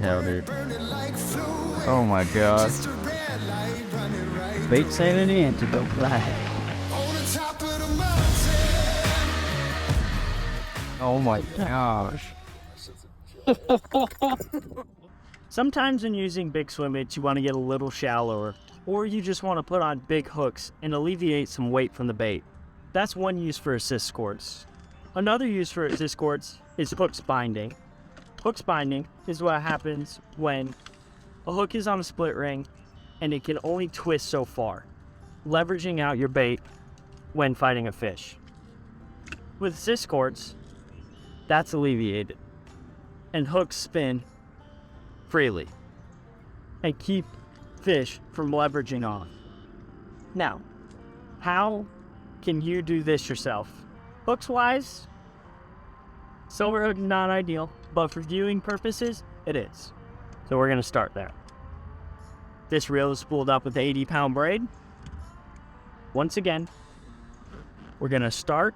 hell, dude. Oh my god. Baitsanity and to go fly. Oh my gosh. Sometimes when using big swim baits, you want to get a little shallower, or you just want to put on big hooks and alleviate some weight from the bait. That's one use for assist cords. Another use for assist cords is hooks binding. Hooks binding is what happens when a hook is on a split ring and it can only twist so far, leveraging out your bait when fighting a fish. With assist cords, that's alleviated, and hooks spin freely and keep fish from leveraging on. Now, how can you do this yourself? Hooks wise, silver hook not ideal, but for viewing purposes, it is. So we're gonna start there. This reel is spooled up with the 80-pound braid. Once again, we're gonna start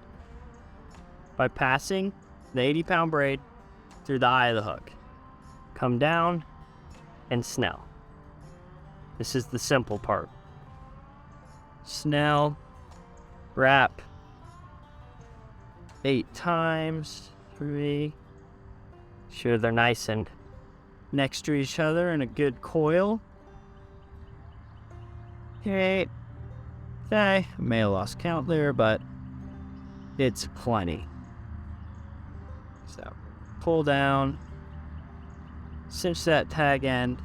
by passing the 80-pound braid through the eye of the hook. Come down and snell. This is the simple part. Snell, wrap 8 times, 3. Sure they're nice and next to each other in a good coil. 8. Okay, may have lost count there, but it's plenty. So, pull down, cinch that tag end.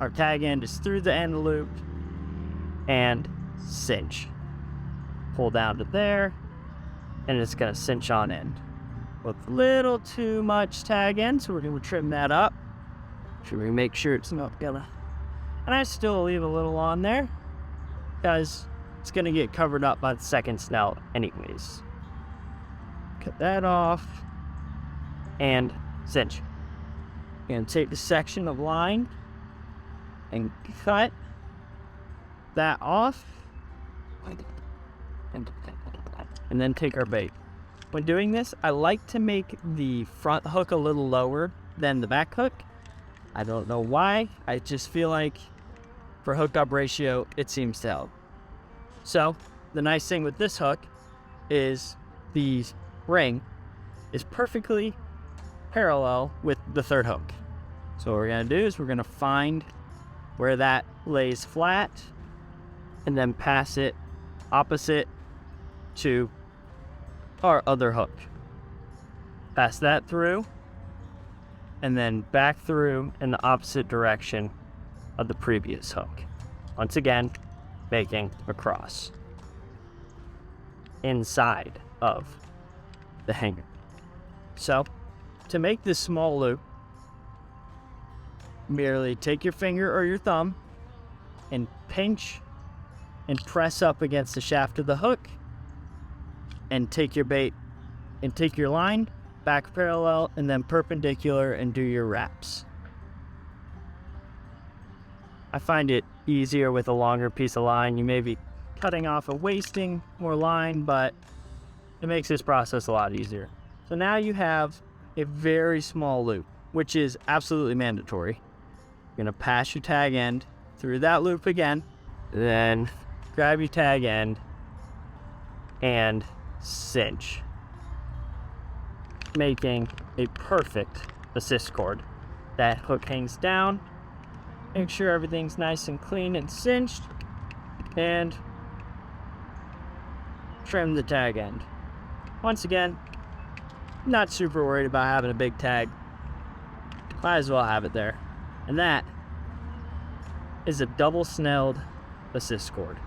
Our tag end is through the end loop, and cinch. Pull down to there, and it's gonna cinch on end. With a little too much tag end, so we're gonna trim that up. Should we make sure it's not gonna... And I still leave a little on there, because it's gonna get covered up by the second snout anyways. Cut that off, and cinch. You're gonna take the section of line and cut that off, and then take our bait. When doing this, I like to make the front hook a little lower than the back hook. I don't know why, I just feel like for hookup ratio, it seems to help. So, the nice thing with this hook is the ring is perfectly parallel with the third hook. So what we're gonna do is we're gonna find where that lays flat and then pass it opposite to our other hook. Pass that through and then back through in the opposite direction of the previous hook. Once again, making a cross inside of the hanger. So, to make this small loop, merely take your finger or your thumb and pinch and press up against the shaft of the hook and take your bait and take your line back parallel and then perpendicular and do your wraps. I find it easier with a longer piece of line. You may be cutting off and wasting more line, but it makes this process a lot easier. So now you have a very small loop, which is absolutely mandatory. You're gonna pass your tag end through that loop again, then grab your tag end and cinch, making a perfect assist cord. That hook hangs down. Make sure everything's nice and clean and cinched, and trim the tag end. Once again, not super worried about having a big tag. Might as well have it there. And that is a double snelled assist cord.